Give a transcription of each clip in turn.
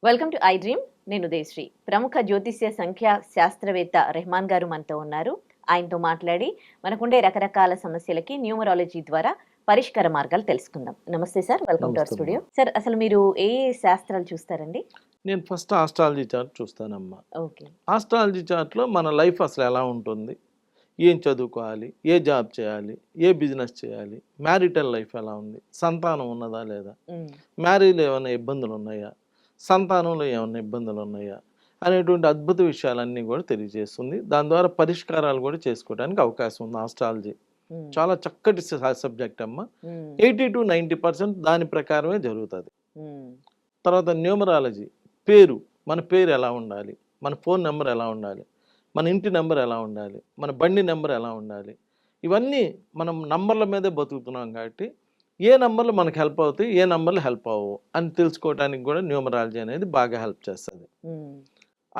Welcome to I dream. నేను ఉదయశ్రీ. ప్రముఖ జ్యోతిష్య సంఖ్యా శాస్త్రవేత్త రెహమాన్ గారు మనతో ఉన్నారు. ఆయనతో మాట్లాడి మనకుండే రకరకాల సమస్యలకి న్యూమరాలజీ ద్వారా పరిష్కార మార్గాలు తెలుసుకుందాం. నమస్తే sir, welcome to our Namaste studio. అమ్మా. సార్, అసలు మీరు ఏ శాస్త్రాలు చూస్తారండి? నేను ఫస్ట్ ఆస్ట్రాలజీ చార్ట్ చూస్తానమ్మా. ఓకే. ఆస్ట్రాలజీ చార్ట్లో మన లైఫ్ అసలు ఎలా ఉంటుంది, ఏం చదువుకోవాలి, ఏ జాబ్ చేయాలి, ఏ బిజినెస్ చేయాలి, మ్యారిటల్ లైఫ్ ఎలా ఉంది, సంతానం ఉన్నదా లేదా, మ్యారేజ్లో ఏమైనా ఇబ్బందులు ఉన్నాయా, సంతానంలో ఏమైనా ఇబ్బందులు ఉన్నాయా అనేటువంటి అద్భుత విషయాలన్నీ కూడా తెలియజేస్తుంది. దాని ద్వారా పరిష్కారాలు కూడా చేసుకోవడానికి అవకాశం ఉంది. ఆస్ట్రాలజీ చాలా చక్కటి సబ్జెక్ట్ అమ్మ. 80-90% దాని ప్రకారమే జరుగుతుంది. తర్వాత న్యూమరాలజీ, పేరు, మన పేరు ఎలా ఉండాలి, మన ఫోన్ నెంబర్ ఎలా ఉండాలి, మన ఇంటి నెంబర్ ఎలా ఉండాలి, మన బండి నెంబర్ ఎలా ఉండాలి, ఇవన్నీ మనం నంబర్ల మీదే బతుకుతున్నాం కాబట్టి ఏ నంబర్లు మనకు హెల్ప్ అవుతాయి, ఏ నంబర్లు హెల్ప్ అవ్వవు అని తెలుసుకోవడానికి కూడా న్యూమరాలజీ అనేది బాగా హెల్ప్ చేస్తుంది.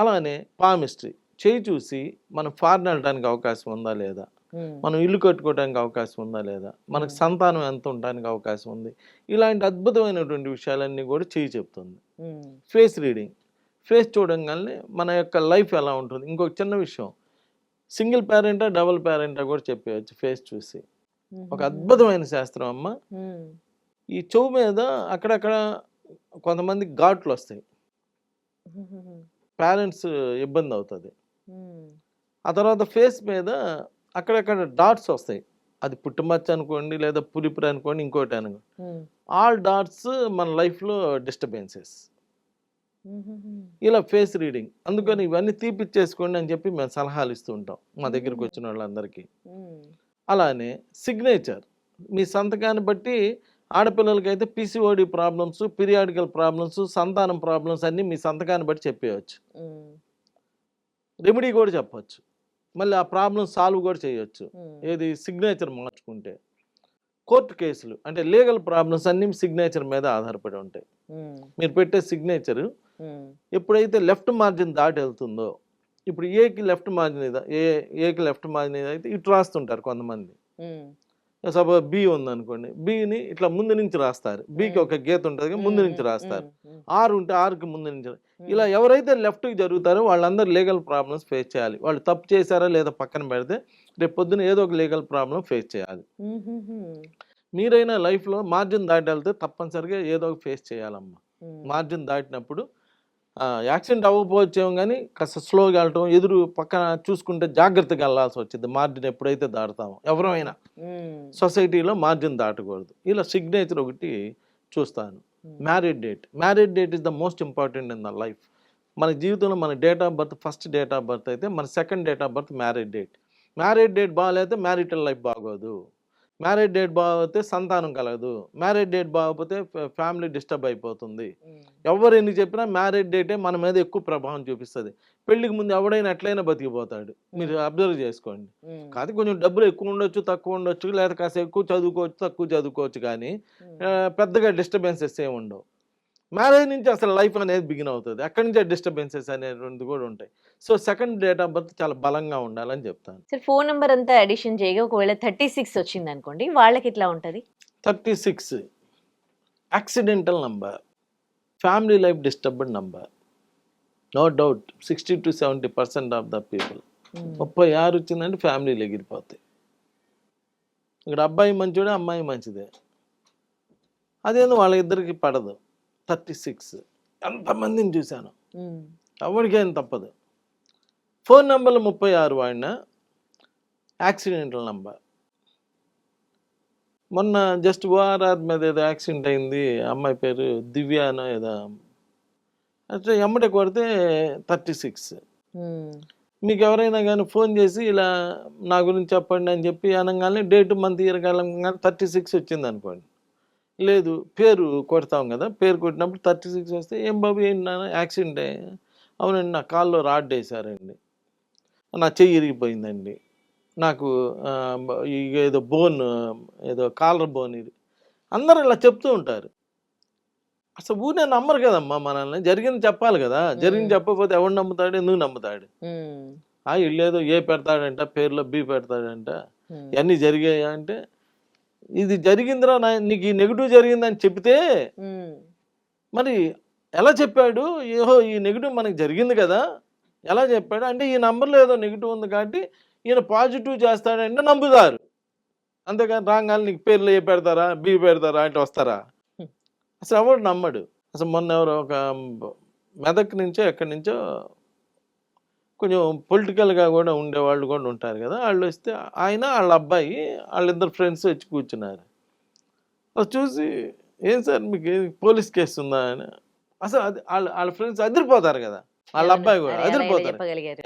అలానే పామిస్ట్రీ, చేయి చూసి మనం ఫారెన్ వెళ్ళడానికి అవకాశం ఉందా లేదా, మనం ఇల్లు కట్టుకోవడానికి అవకాశం ఉందా లేదా, మనకు సంతానం ఎంత ఉండడానికి అవకాశం ఉంది, ఇలాంటి అద్భుతమైనటువంటి విషయాలన్నీ కూడా చేయి చెప్తుంది. ఫేస్ రీడింగ్, ఫేస్ చూడంగానే మన యొక్క లైఫ్ ఎలా ఉంటుంది. ఇంకొక చిన్న విషయం, సింగిల్ పేరెంటా డబుల్ పేరెంటా కూడా చెప్పేయచ్చు ఫేస్ చూసి. ఒక అద్భుతమైన శాస్త్రం అమ్మ. ఈ చెవు మీద అక్కడక్కడ కొంతమంది ఘాట్లు వస్తాయి, పేరెంట్స్ ఇబ్బంది అవుతుంది. ఆ తర్వాత ఫేస్ మీద అక్కడక్కడ డాట్స్ వస్తాయి, అది పుట్టుమచ్చ అనుకోండి లేదా పులిపురి అనుకోండి ఇంకోటి అనుకోండి. ఆల్ డాట్స్ మన లైఫ్లో డిస్టర్బెన్సెస్. ఇలా ఫేస్ రీడింగ్, అందుకని ఇవన్నీ తీపిచ్చేసుకోండి అని చెప్పి మేము సలహాలు ఇస్తూ ఉంటాం మా దగ్గరికి వచ్చిన వాళ్ళందరికీ. అలానే సిగ్నేచర్, మీ సంతకాన్ని బట్టి ఆడపిల్లలకైతే పిసిఓడి ప్రాబ్లమ్స్, పీరియాడికల్ ప్రాబ్లమ్స్, సంతానం ప్రాబ్లమ్స్ అన్నీ మీ సంతకాన్ని బట్టి చెప్పేయచ్చు. రెమెడీ కూడా చెప్పచ్చు, మళ్ళీ ఆ ప్రాబ్లం సాల్వ్ కూడా చేయొచ్చు. ఏది సిగ్నేచర్ మార్చుకుంటే. కోర్టు కేసులు అంటే లీగల్ ప్రాబ్లమ్స్ అన్నీ సిగ్నేచర్ మీద ఆధారపడి ఉంటాయి. మీరు పెట్టే సిగ్నేచర్ ఎప్పుడైతే లెఫ్ట్ మార్జిన్ దాటి వెళ్తుందో, ఇప్పుడు ఏకి లెఫ్ట్ మార్జిన్ ఏకి లెఫ్ట్ మార్జిన్ అయితే ఇటు రాస్తుంటారు కొంతమంది. సపోజ్ బి ఉందనుకోండి, బిని ఇట్లా ముందు నుంచి రాస్తారు, బికి ఒక గీత ఉంటుంది ముందు నుంచి రాస్తారు. ఆర్ ఉంటే ఆర్కి ముందు నుంచి. ఇలా ఎవరైతే లెఫ్ట్కి జరుగుతారో వాళ్ళందరూ లీగల్ ప్రాబ్లమ్స్ ఫేస్ చేయాలి. వాళ్ళు తప్పు చేశారా లేదా పక్కన పెడితే రేపు పొద్దున ఏదో ఒక లీగల్ ప్రాబ్లం ఫేస్ చేయాలి. మీరైనా లైఫ్లో మార్జిన్ దాటి వెళ్తే తప్పనిసరిగా ఏదో ఒక ఫేస్ చేయాలమ్మా. మార్జిన్ దాటినప్పుడు యాక్సిడెంట్ అవ్వకపోవచ్చేమో కానీ కాస్త స్లోగా వెళ్ళటం, ఎదురు పక్కన చూసుకుంటే జాగ్రత్తగా వెళ్ళాల్సి వచ్చింది. మార్జిన్ ఎప్పుడైతే దాటుతామో ఎవరైనా సొసైటీలో మార్జిన్ దాటకూడదు. ఇలా సిగ్నేచర్ ఒకటి చూస్తాను. Married date is the most important in the life. మన జీవితంలో మన date of birth first date of birth అయితే మన second date of birth married date బాగాలేతే మ్యారిటల్ లైఫ్ బాగోదు. మ్యారేజ్ డేట్ బాగోతే సంతానం కలగదు. మ్యారేజ్ డేట్ బాగోపోతే ఫ్యామిలీ డిస్టర్బ్ అయిపోతుంది. ఎవరు ఎన్ని చెప్పినా మ్యారేజ్ డేటే మన మీద ఎక్కువ ప్రభావం చూపిస్తుంది. పెళ్లికి ముందు ఎవడైనా ఎట్లయినా బతికిపోతాడు, మీరు అబ్జర్వ్ చేసుకోండి. కాదు కొంచెం డబ్బులు ఎక్కువ ఉండొచ్చు, తక్కువ ఉండొచ్చు, లేదా కాస్త ఎక్కువ చదువుకోవచ్చు, తక్కువ చదువుకోవచ్చు, కానీ పెద్దగా డిస్టర్బెన్సెస్ ఏమి ఉండవు. మ్యారేజ్ నుంచి అసలు లైఫ్ అనేది బిగిన్ అవుతుంది. అక్కడి నుంచి డిస్టర్బెన్సెస్ అనేటువంటిది కూడా ఉంటాయి. So second date of birth చాలా బలంగా ఉండాలని చెప్తాను. సార్, ఫోన్ నంబర్ అంతా అడిషన్ చేయగా ఒకవేళ 36 వచ్చింది అనుకోండి, వాళ్ళకి ఎట్లా ఉంటది? 36 accidental number, family life disturbed number, no doubt 60-70% of the people. 36 వచ్చిందంటే ఫ్యామిలీలు ఎగిరిపోతాయి. ఇక్కడ అబ్బాయి మంచిదే, అమ్మాయి మంచిదే, అదేందో వాళ్ళిద్దరికి పడదు. 36 ఎంతమందిని చూశాను, ఎవరికేం తప్పదు. ఫోన్ నెంబర్లు 36 వాడిన యాక్సిడెంటల్ నంబర్. మొన్న జస్ట్ ఓఆర్ఆర్ మీద ఏదో యాక్సిడెంట్ అయింది, అమ్మాయి పేరు దివ్యానో ఏదో, అయితే ఎమ్మటే కొడితే 36. మీకు ఎవరైనా కానీ ఫోన్ చేసి ఇలా నా గురించి చెప్పండి అని చెప్పి అనగానే డేట్ మంత్ ఇయర్ కాలంగా 36 వచ్చింది అనుకోండి. లేదు, పేరు కొడతాం కదా, పేరు కొట్టినప్పుడు 36 వస్తే ఏం బాబు ఏంటి నాన్న యాక్సిడెంట్? అవునండి, నా కాల్లో రాడ్ వేశారండి, నా చెయ్యి ఇరిగిపోయిందండి, నాకు ఏదో బోన్, ఏదో కాలర్ బోన్ ఇది. అందరూ ఇలా చెప్తూ ఉంటారు. అసలు ఊరినే నమ్మరు కదమ్మా మనల్ని. జరిగింది చెప్పాలి కదా, జరిగింది చెప్పకపోతే ఎవడు నమ్ముతాడు, ఎందుకు నమ్ముతాడు? వీళ్ళేదో ఏ పెడతాడంట, పేరులో బి పెడతాడంట, ఇవన్నీ జరిగాయా అంటే, ఇది జరిగిందిరా నీకు ఈ నెగిటివ్ జరిగిందని చెప్తే మరి ఎలా చెప్పాడు? ఏహో ఈ నెగిటివ్ మనకు జరిగింది కదా, ఎలా చెప్పాడు అంటే ఈ నంబర్లో ఏదో నెగిటివ్ ఉంది కాబట్టి ఈయన పాజిటివ్ చేస్తాడంటే నమ్ముతారు. అంతేగాని రాగానే నీకు పేర్లు ఏ పెడతారా, బి పెడతారా అంటే వస్తారా? అసలు ఎవడు నమ్మడు. అసలు మొన్న ఎవరో ఒక మెదక్ నుంచో ఎక్కడి నుంచో కొంచెం పొలిటికల్గా కూడా ఉండేవాళ్ళు కూడా ఉంటారు కదా, వాళ్ళు వస్తే ఆయన వాళ్ళ అబ్బాయి వాళ్ళిద్దరు ఫ్రెండ్స్ వచ్చి కూర్చున్నారు. అది చూసి ఏం సార్ మీకు పోలీస్ కేసు ఉందా అని. అసలు అది వాళ్ళ ఫ్రెండ్స్ అదిరిపోతారు కదా, వాళ్ళ అబ్బాయి కూడా అదిరిపోతారు.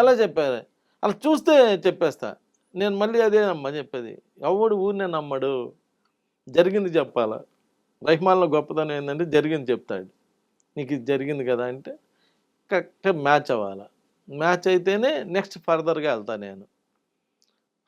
ఎలా చెప్పారు అలా చూస్తే చెప్పేస్తా నేను. మళ్ళీ అదే నమ్మ చెప్పేది, ఎవడు ఊరినే నమ్మడు, జరిగింది చెప్పాలా. రెహమాన్లో గొప్పతనం ఏంటంటే జరిగింది చెప్తాడు. నీకు ఇది జరిగింది కదా అంటే కరెక్ట్గా మ్యాచ్ అవ్వాలి. మ్యాచ్ అయితేనే నెక్స్ట్ ఫర్దర్గా వెళ్తాను నేను.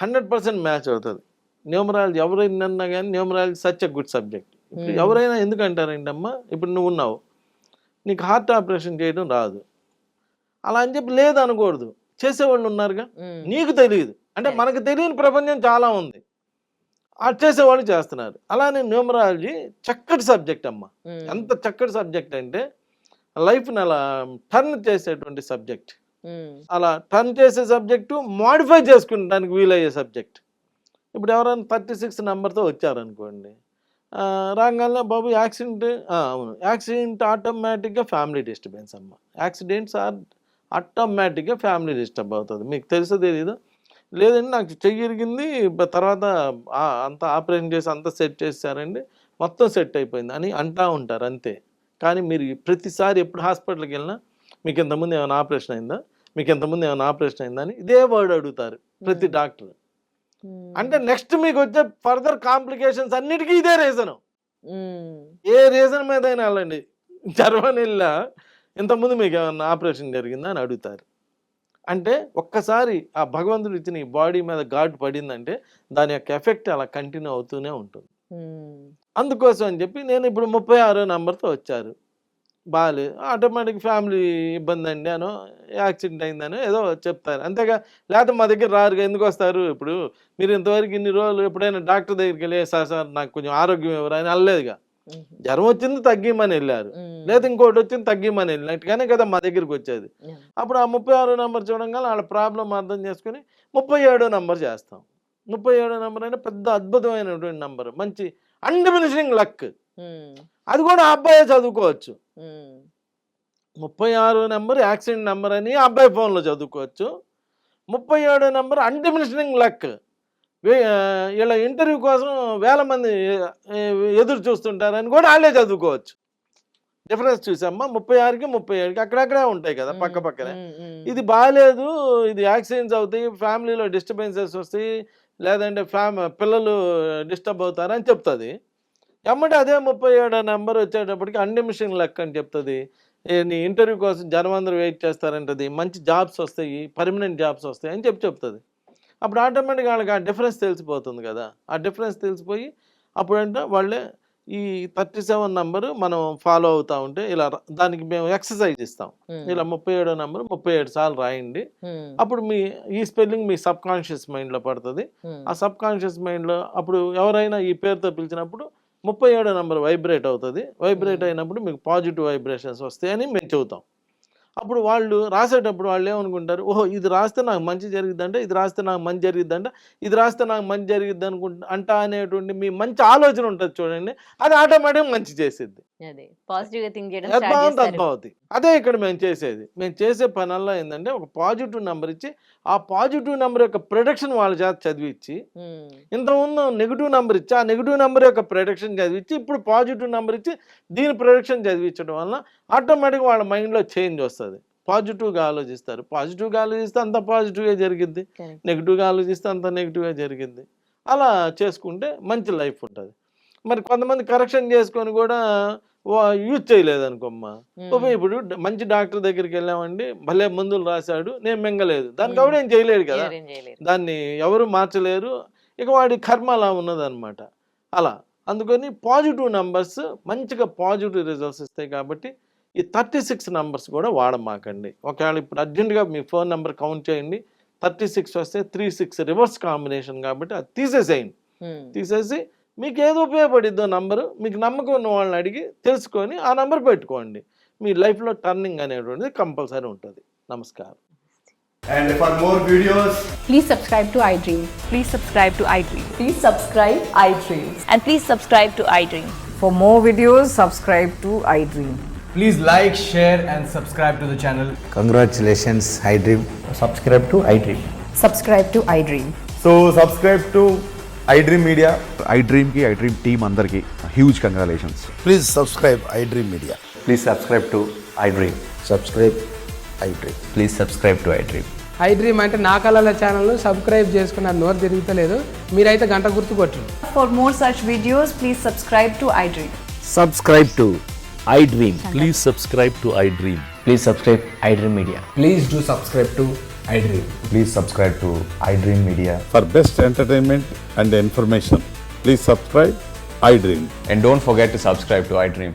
100% మ్యాచ్ అవుతుంది. న్యూమరాలజీ ఎవరైనా కానీ numerology such a good subject. ఇప్పుడు ఎవరైనా ఎందుకంటారంటే అమ్మా, ఇప్పుడు నువ్వు ఉన్నావు, నీకు హార్ట్ ఆపరేషన్ చేయడం రాదు, అలా అని చెప్పి లేదు అనకూడదు. చేసేవాళ్ళు ఉన్నారుగా, నీకు తెలియదు అంటే మనకు తెలియని ప్రపంచం చాలా ఉంది, అది చేసేవాళ్ళు చేస్తున్నారు. అలానే న్యూమరాలజీ చక్కటి సబ్జెక్ట్ అమ్మా. ఎంత చక్కటి సబ్జెక్ట్ అంటే లైఫ్ని అలా టర్న్ చేసేటువంటి సబ్జెక్ట్. అలా టర్న్ చేసే సబ్జెక్టు మోడిఫై చేసుకుంటానికి వీలయ్యే సబ్జెక్ట్. ఇప్పుడు ఎవరైనా 36 నెంబర్తో వచ్చారనుకోండి, రాగానే బాబు యాక్సిడెంట్, అవును యాక్సిడెంట్ ఆటోమేటిక్గా ఫ్యామిలీ డిస్టర్బెన్స్ అమ్మ. యాక్సిడెంట్స్ ఆర్ ఆటోమేటిక్గా ఫ్యామిలీ డిస్టర్బ్ అవుతుంది. మీకు తెలుసో తెలీదు, లేదండి నాకు చెయ్యి ఇరిగింది తర్వాత అంతా ఆపరేషన్ చేసి అంతా సెట్ చేశారండి, మొత్తం సెట్ అయిపోయింది అని అంటూ ఉంటారు అంతే. కానీ మీరు ప్రతిసారి ఎప్పుడు హాస్పిటల్కి వెళ్ళినా మీకు ఇంతకుముందు ఏమైనా ఆపరేషన్ అయిందా, మీకు ఇంతకుముందు ఏమైనా ఆపరేషన్ అయిందా అని ఇదే వర్డ్ అడుగుతారు ప్రతి డాక్టర్. అంటే నెక్స్ట్ మీకు వచ్చే ఫర్దర్ కాంప్లికేషన్స్ అన్నిటికీ ఇదే రీజను. ఏ రీజన్ మీద అయినా వెళ్ళండి, జ్వరం వెళ్ళా ఇంతకుముందు మీకు ఏమన్నా ఆపరేషన్ జరిగిందా అని అడుగుతారు. అంటే ఒక్కసారి ఆ భగవంతుడు ఇచ్చిన ఈ బాడీ మీద ఘాటు పడిందంటే దాని యొక్క ఎఫెక్ట్ అలా కంటిన్యూ అవుతూనే ఉంటుంది. అందుకోసం అని చెప్పి నేను ఇప్పుడు 36 నెంబర్తో వచ్చారు, బాగాలేదు, ఆటోమేటిక్ ఫ్యామిలీ ఇబ్బంది అండి అనో యాక్సిడెంట్ అయిందనో ఏదో చెప్తారు అంతేగా. లేకపోతే మా దగ్గర రారుగా, ఎందుకు వస్తారు? ఇప్పుడు మీరు ఇంతవరకు ఇన్ని రోజులు ఎప్పుడైనా డాక్టర్ దగ్గరికి వెళ్ళి సార్ నాకు కొంచెం ఆరోగ్యం ఎవరు అని అనలేదుగా. జ్వరం వచ్చింది తగ్గిమని వెళ్ళారు, లేదా ఇంకోటి వచ్చింది తగ్గిమని వెళ్ళినట్టుగానే కదా మా దగ్గరికి వచ్చేది. అప్పుడు ఆ 36 నెంబర్ చూడంగా వాళ్ళ ప్రాబ్లం అర్థం చేసుకుని 37 నెంబర్ చేస్తాం. 37 నెంబర్ అయినా పెద్ద అద్భుతమైనటువంటి నెంబర్, మంచి అన్డిమినిషింగ్ లక్. అది కూడా ఆ అబ్బాయే చదువుకోవచ్చు. 36 నెంబర్ యాక్సిడెంట్ నెంబర్ అని అబ్బాయి ఫోన్లో చదువుకోవచ్చు. 37 నెంబర్ అన్డిమినిషింగ్ లక్. వీళ్ళ ఇంటర్వ్యూ కోసం 1000 మంది ఎదురు చూస్తుంటారని కూడా వాళ్ళే చదువుకోవచ్చు. డిఫరెన్స్ చూసామ్మా, 36కి 37కి అక్కడక్కడే ఉంటాయి కదా పక్క పక్కనే. ఇది బాగాలేదు, ఇది యాక్సిడెంట్స్ అవుతాయి, ఫ్యామిలీలో డిస్టర్బెన్సెస్ వస్తాయి, లేదంటే పిల్లలు డిస్టర్బ్ అవుతారని చెప్తుంది. ఎమ్మటే అదే 37 నెంబర్ వచ్చేటప్పటికి అన్డిమిషింగ్ లక్ అని చెప్తుంది. నీ ఇంటర్వ్యూ కోసం జనం అందరూ వెయిట్ చేస్తారంటది, మంచి జాబ్స్ వస్తాయి, పర్మనెంట్ జాబ్స్ వస్తాయి అని చెప్తుంది. అప్పుడు ఆటోమేటిక్గా వాళ్ళకి ఆ డిఫరెన్స్ తెలిసిపోతుంది కదా. ఆ డిఫరెన్స్ తెలిసిపోయి అప్పుడంటే వాళ్ళే ఈ 37 నెంబరు మనం ఫాలో అవుతూ ఉంటే ఇలా దానికి మేము ఎక్సర్సైజ్ ఇస్తాం. ఇలా 37 నెంబరు 37 సార్లు రాయండి, అప్పుడు మీ ఈ స్పెల్లింగ్ మీ సబ్ కాన్షియస్ మైండ్లో పడుతుంది. ఆ సబ్ కాన్షియస్ మైండ్లో అప్పుడు ఎవరైనా ఈ పేరుతో పిలిచినప్పుడు 37 నెంబర్ వైబ్రేట్ అవుతుంది. వైబ్రేట్ అయినప్పుడు మీకు పాజిటివ్ వైబ్రేషన్స్ వస్తాయని మేము చెబుతాం. అప్పుడు వాళ్ళు రాసేటప్పుడు వాళ్ళు ఏమనుకుంటారు, ఓహో ఇది రాస్తే నాకు మంచి జరిగిద్దంట, ఇది రాస్తే నాకు మంచి జరిగిద్దంట, ఇది రాస్తే నాకు మంచి జరిగిద్ది అంటా అనేటువంటి మీ మంచి ఆలోచన ఉంటుంది చూడండి, అది ఆటోమేటిక్గా మంచి చేసేది. అద్భుతం. అదే ఇక్కడ మేము చేసేది. మేము చేసే పనల్లా ఏంటంటే ఒక పాజిటివ్ నెంబర్ ఇచ్చి ఆ పాజిటివ్ నెంబర్ యొక్క ప్రొడక్షన్ వాళ్ళ చేత చదివించి, ఇంతకుముందు నెగిటివ్ నెంబర్ ఇచ్చి ఆ నెగిటివ్ నెంబర్ యొక్క ప్రొడక్షన్ చదివించి ఇప్పుడు పాజిటివ్ నెంబర్ ఇచ్చి దీని ప్రొడక్షన్ చదివించడం వల్ల ఆటోమేటిక్గా వాళ్ళ మైండ్లో చేంజ్ వస్తుంది. పాజిటివ్గా ఆలోచిస్తారు, పాజిటివ్గా ఆలోచిస్తే అంత పాజిటివ్గా జరిగిద్ది, నెగిటివ్గా ఆలోచిస్తే అంత నెగిటివ్గా జరిగిద్ది. అలా చేసుకుంటే మంచి లైఫ్ ఉంటుంది. మరి కొంతమంది కరెక్షన్ చేసుకొని కూడా యూజ్ చేయలేదు అనుకోమ్మా, ఇప్పుడు మంచి డాక్టర్ దగ్గరికి వెళ్ళామండి, భలే మందులు రాశాడు, నేను మింగలేదు, దానికి ఎవరు ఏం చేయలేడు కదా, దాన్ని ఎవరు మార్చలేరు, ఇక వాడి కర్మ అలా ఉన్నదన్నమాట. అలా అందుకని పాజిటివ్ నెంబర్స్ మంచిగా పాజిటివ్ రిజల్ట్స్ ఇస్తాయి. కాబట్టి ఈ 36 నెంబర్స్ కూడా వాడమాకండి. ఒకవేళ ఇప్పుడు అర్జెంటుగా మీ ఫోన్ నెంబర్ కౌంట్ చేయండి, 36 వస్తే 36 రివర్స్ కాంబినేషన్ కాబట్టి అది తీసేసేయండి. తీసేసి మీకు ఏది ఉపయోగపడిద్దో నంబరు, మీకు నమ్మకం ఉన్న వాళ్ళని అడిగి తెలుసుకొని ఆ నెంబర్ పెట్టుకోండి. మీ లైఫ్లో టర్నింగ్ అనేటువంటిది కంపల్సరీ ఉంటుంది. నమస్కారం. And for more videos, Please subscribe to iDream. Please subscribe to iDream. Please subscribe iDream. And please subscribe to iDream. For more videos, subscribe to iDream. please like, share, and subscribe to the channel. Congratulations, iDream. Subscribe to iDream. Subscribe to iDream. So subscribe to iDream Media. iDream की iDream team अंदर की huge congratulations. Please subscribe iDream Media. Please subscribe to iDream. Subscribe iDream. Please subscribe to iDream. iDream అంటే నా కళల channel subscribe చేసుకున్న నోరు తిరుగుతలేదు, మీరైతే గంట గుర్తు కొట్టండి. For more such videos, please subscribe to iDream. Subscribe to iDream. Please subscribe to iDream. Please subscribe iDream Media. Please do subscribe to iDream. Please subscribe to iDream Media. For best entertainment and information, please subscribe iDream. And don't forget to subscribe to iDream.